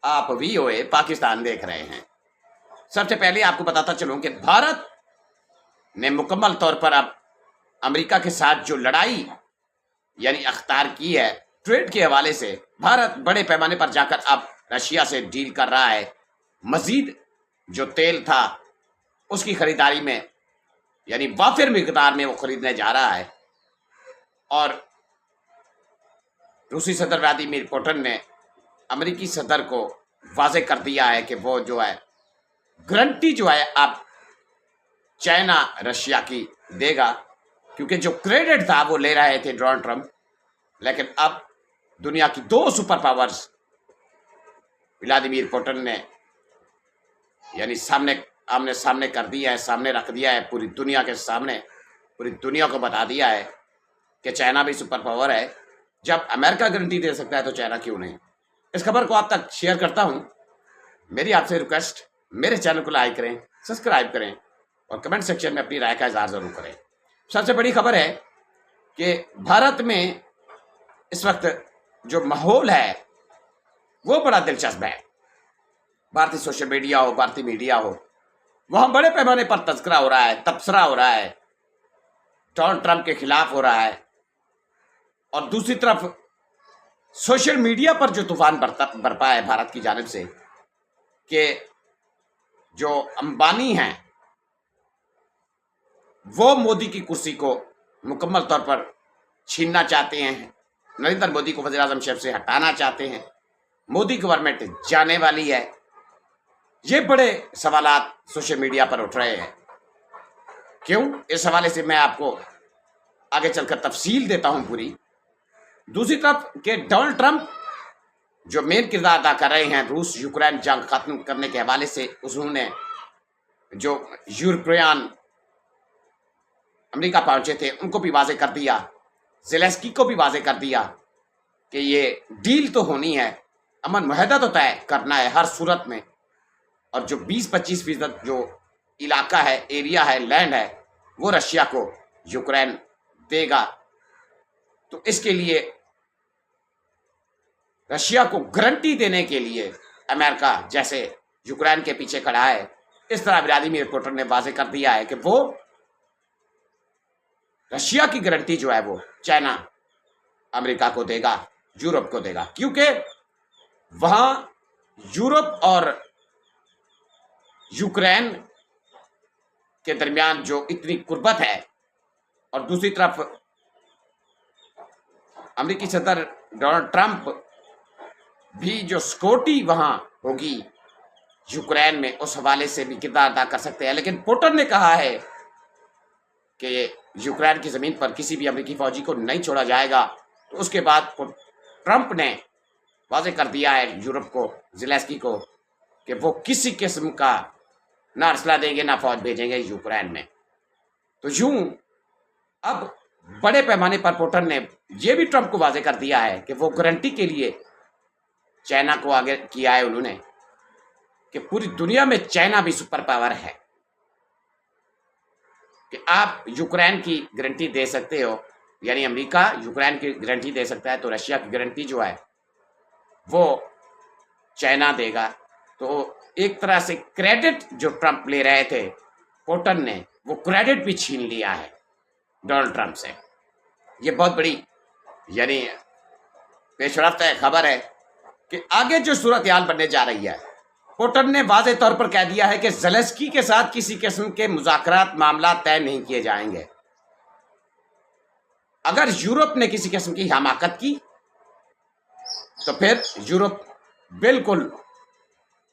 आप वीओए पाकिस्तान देख रहे हैं। सबसे पहले आपको बताता चलूं कि भारत ने मुकम्मल तौर पर अब अमेरिका के साथ जो लड़ाई यानी अख्तियार की है ट्रेड के हवाले से, भारत बड़े पैमाने पर जाकर अब रशिया से डील कर रहा है। मजीद जो तेल था उसकी खरीदारी में यानी वाफिर मिकदार में वो खरीदने जा रहा है। और रूसी सदर व्लादिमीर पुतिन ने अमेरिकी सदर को वाजे कर दिया है कि वो जो है गारंटी जो है अब चाइना रशिया की देगा, क्योंकि जो क्रेडिट था वो ले रहे थे डोनाल्ड ट्रंप, लेकिन अब दुनिया की दो सुपर पावर्स व्लादिमीर पुतिन ने यानी सामने आमने सामने कर दिया है, सामने रख दिया है पूरी दुनिया के सामने, पूरी दुनिया को बता दिया है कि चाइना भी सुपर पावर है। जब अमेरिका गारंटी दे सकता है तो चाइना क्यों नहीं। इस खबर को आप तक शेयर करता हूं। मेरी आपसे रिक्वेस्ट, मेरे चैनल को लाइक करें, सब्सक्राइब करें और कमेंट सेक्शन में अपनी राय का इजहार जरूर करें। सबसे बड़ी खबर है कि भारत में इस वक्त जो माहौल है वो बड़ा दिलचस्प है। भारतीय सोशल मीडिया हो, भारतीय मीडिया हो, वहां बड़े पैमाने पर तस्करा हो रहा है, तबसरा हो रहा है, डोनाल्ड ट्रंप के खिलाफ हो रहा है। और दूसरी तरफ सोशल मीडिया पर जो तूफान बरपा है भारत की जानिब से कि जो अंबानी हैं वो मोदी की कुर्सी को मुकम्मल तौर पर छीनना चाहते हैं, नरेंद्र मोदी को वज़ीर आज़म शेफ से हटाना चाहते हैं, मोदी गवर्नमेंट जाने वाली है। ये बड़े सवालात सोशल मीडिया पर उठ रहे हैं। क्यों? इस हवाले से मैं आपको आगे चलकर तफसील देता हूं पूरी। दूसरी तरफ के डोनाल्ड ट्रंप जो मेन किरदार अदा कर रहे हैं रूस यूक्रेन जंग खत्म करने के हवाले से, उन्होंने जो यूरोपियन अमेरिका पहुंचे थे उनको भी वाजे कर दिया, ज़ेलेंस्की को भी वाजे कर दिया कि ये डील तो होनी है, अमन मुआहदा तो तय करना है हर सूरत में। और जो 20-25% जो इलाका है, एरिया है, लैंड है, वो रशिया को यूक्रेन देगा। तो इसके लिए रशिया को गारंटी देने के लिए अमेरिका जैसे यूक्रेन के पीछे खड़ा है, इस तरह व्लादिमीर पुतिन ने वाजे कर दिया है कि वो रशिया की गारंटी जो है वो चाइना अमेरिका को देगा, यूरोप को देगा, क्योंकि वहां यूरोप और यूक्रेन के दरमियान जो इतनी कुर्बत है। और दूसरी तरफ अमेरिकी सदर डोनाल्ड ट्रंप भी जो सिक्योरिटी वहां होगी यूक्रेन में, उस हवाले से भी किरदार अदा कर सकते हैं। लेकिन पुतिन ने कहा है कि यूक्रेन की जमीन पर किसी भी अमेरिकी फौजी को नहीं छोड़ा जाएगा। तो उसके बाद ट्रंप ने वाजे कर दिया है यूरोप को, ज़ेलेंस्की को, कि वो किसी किस्म का ना असला देंगे ना फौज भेजेंगे यूक्रेन में। तो यूं अब बड़े पैमाने पर पुतिन ने यह भी ट्रंप को वाजे कर दिया है कि वो गारंटी के लिए चाइना को आगे किया है उन्होंने कि पूरी दुनिया में चाइना भी सुपर पावर है, कि आप यूक्रेन की गारंटी दे सकते हो, यानी अमेरिका यूक्रेन की गारंटी दे सकता है तो रशिया की गारंटी जो है वो चाइना देगा। तो एक तरह से क्रेडिट जो ट्रंप ले रहे थे पुतिन ने, वो क्रेडिट भी छीन लिया है डोनाल्ड ट्रंप से। ये बहुत बड़ी यानी पेशरफ्त खबर है कि आगे जो सूरत हाल बनने जा रही है। पुतिन ने वाज़े तौर पर कह दिया है कि ज़ेलेंस्की के साथ किसी किस्म के मुज़ाकरात मामला तय नहीं किए जाएंगे। अगर यूरोप ने किसी किस्म की हमाकत की तो फिर यूरोप बिल्कुल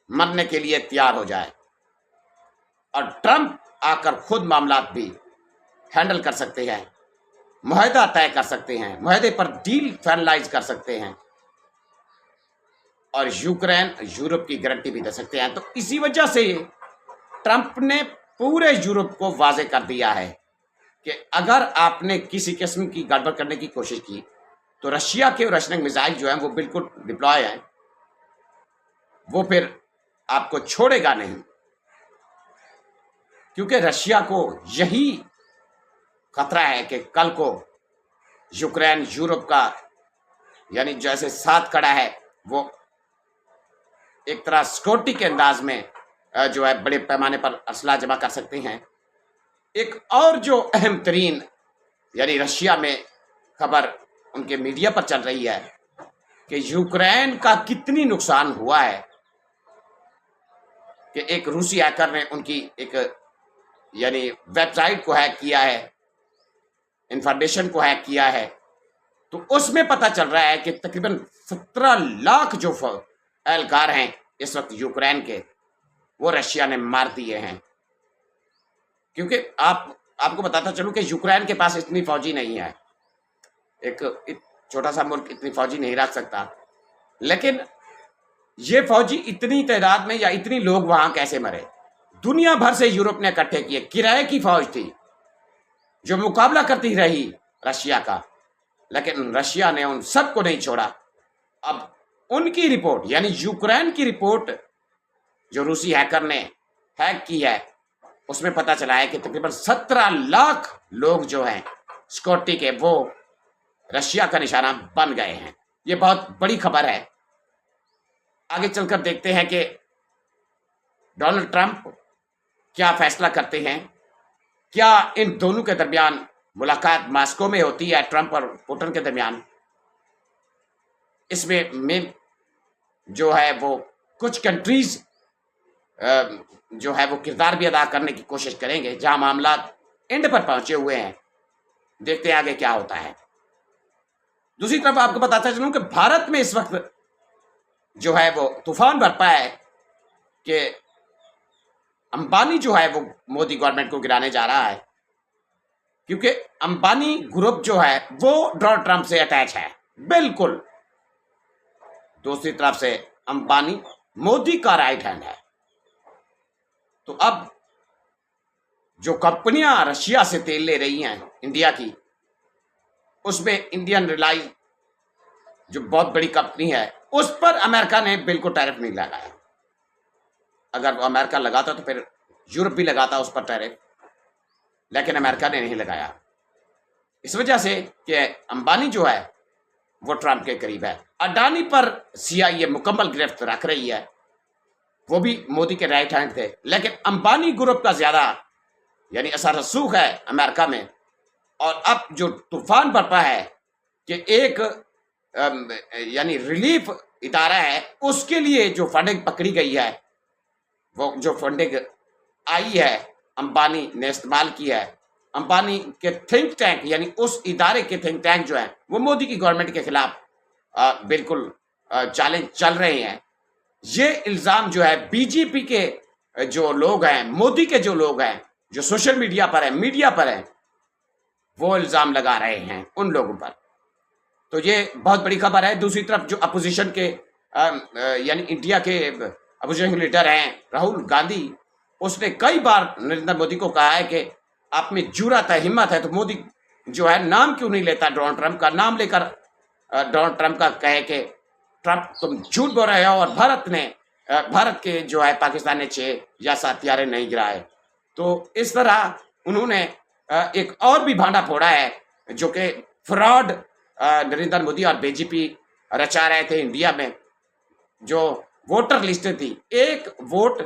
मरने के लिए तैयार हो जाए और ट्रंप आकर खुद मामला भी हैंडल कर सकते हैं, मुआहदा तय कर सकते हैं, मुआहदे पर डील फाइनलाइज कर सकते हैं और यूक्रेन यूरोप की गारंटी भी दे सकते हैं। तो इसी वजह से ट्रंप ने पूरे यूरोप को वाजे कर दिया है कि अगर आपने किसी किस्म की गड़बड़ करने की कोशिश की तो रशिया के रशनिंग मिसाइल जो हैं वो बिल्कुल डिप्लॉय हैं, वो फिर आपको छोड़ेगा नहीं, क्योंकि रशिया को यही खतरा है कि कल को यूक्रेन यूरोप का यानी जैसे साथ खड़ा है वो एक तरह सिक्योरिटी के अंदाज में जो है बड़े पैमाने पर असला जमा कर सकते हैं। एक और जो अहम तरीन यानी रशिया में खबर उनके मीडिया पर चल रही है कि यूक्रेन का कितनी नुकसान हुआ है कि एक रूसी हैकर ने उनकी एक यानी वेबसाइट को हैक किया है, इंफॉर्मेशन को हैक किया है। तो उसमें पता चल रहा है कि तकरीबन 17 लाख जो एहलकार हैं इस वक्त यूक्रेन के, वो रशिया ने मार दिए हैं। क्योंकि आपको बताता चलूं कि यूक्रेन के पास इतनी फौजी नहीं है, एक छोटा सा मुल्क इतनी फौजी नहीं रख सकता। लेकिन ये फौजी इतनी तादाद में या इतनी लोग वहां कैसे मरे? दुनिया भर से यूरोप ने इकट्ठे किए, किराए की फौज थी जो मुकाबला करती रही रशिया का, लेकिन रशिया ने उन सबको नहीं छोड़ा। अब उनकी रिपोर्ट यानी यूक्रेन की रिपोर्ट जो रूसी हैकर ने हैक की है, उसमें पता चला है कि तकरीबन 17 लाख लोग जो हैं सिक्योरिटी के, वो रशिया का निशाना बन गए हैं। ये बहुत बड़ी खबर है। आगे चलकर देखते हैं कि डोनाल्ड ट्रंप क्या फैसला करते हैं। क्या इन दोनों के दरमियान मुलाकात मॉस्को में होती है, ट्रंप और पुतिन के दरमियान? इसमें मेन जो है वो कुछ कंट्रीज जो है वो किरदार भी अदा करने की कोशिश करेंगे, जहां मामला एंड पर पहुंचे हुए हैं। देखते हैं आगे क्या होता है। दूसरी तरफ आपको बताता चलूं कि भारत में इस वक्त जो है वो तूफान बरपा है कि अंबानी जो है वो मोदी गवर्नमेंट को गिराने जा रहा है, क्योंकि अंबानी ग्रुप जो है वो डोनाल्ड ट्रंप से अटैच है बिल्कुल। दूसरी तरफ से अंबानी मोदी का राइट हैंड है। तो अब जो कंपनियां रशिया से तेल ले रही हैं इंडिया की, उसमें इंडियन रिलाइज जो बहुत बड़ी कंपनी है, उस पर अमेरिका ने बिल्कुल टैरिफ नहीं लगाया। अगर वो अमेरिका लगाता तो फिर यूरोप भी लगाता उस पर टैरिफ, लेकिन अमेरिका ने नहीं लगाया। इस वजह से कि अंबानी जो है वो ट्रंप के करीब है। अडानी पर सीआईए मुकम्मल गिरफ्त रख रही है, वो भी मोदी के राइट हैंड थे, लेकिन अंबानी ग्रुप का ज्यादा यानी असर रसूख है अमेरिका में। और अब जो तूफान बरपा है कि एक यानी रिलीफ इदारा है, उसके लिए जो फंडिंग पकड़ी गई है, वो जो फंडिंग आई है अंबानी ने इस्तेमाल की है। अंबानी के थिंक टैंक यानी उस इदारे के थिंक टैंक जो है वो मोदी की गवर्नमेंट के खिलाफ बिल्कुल चैलेंज चल रहे हैं। ये इल्ज़ाम जो है बीजेपी के जो लोग हैं, मोदी के जो लोग हैं, जो सोशल मीडिया पर है, मीडिया पर है, वो इल्ज़ाम लगा रहे हैं उन लोगों पर। तो ये बहुत बड़ी खबर है। दूसरी तरफ जो अपोजिशन के यानी इंडिया के अपोजिशन लीडर हैं राहुल गांधी, उसने कई बार नरेंद्र मोदी को कहा है कि आप में जुर्रत है, हिम्मत है, तो मोदी जो है नाम क्यों नहीं लेता डोनाल्ड ट्रंप का नाम लेकर डोनाल्ड ट्रंप का कहे कि ट्रंप तुम झूठ बोल रहे हो और भारत के जो है पाकिस्तान ने 6 या 7 हथियारे नहीं गिराए। तो इस तरह उन्होंने एक और भी भांडा फोड़ा है जो कि फ्रॉड नरेंद्र मोदी और बीजेपी रचा रहे थे इंडिया में। जो वोटर लिस्टें थी, एक वोट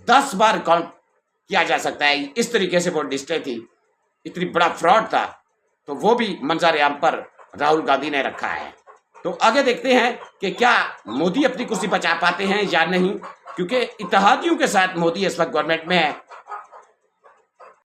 10 बार काउंट किया जा सकता है, इस तरीके से वोट लिस्टें थी, इतनी बड़ा फ्रॉड था। तो वो भी मंजर-ए-आम पर राहुल गांधी ने रखा है। तो आगे देखते हैं कि क्या मोदी अपनी कुर्सी बचा पाते हैं या नहीं, क्योंकि इत्तेहादियों के साथ मोदी इस वक्त गवर्नमेंट में है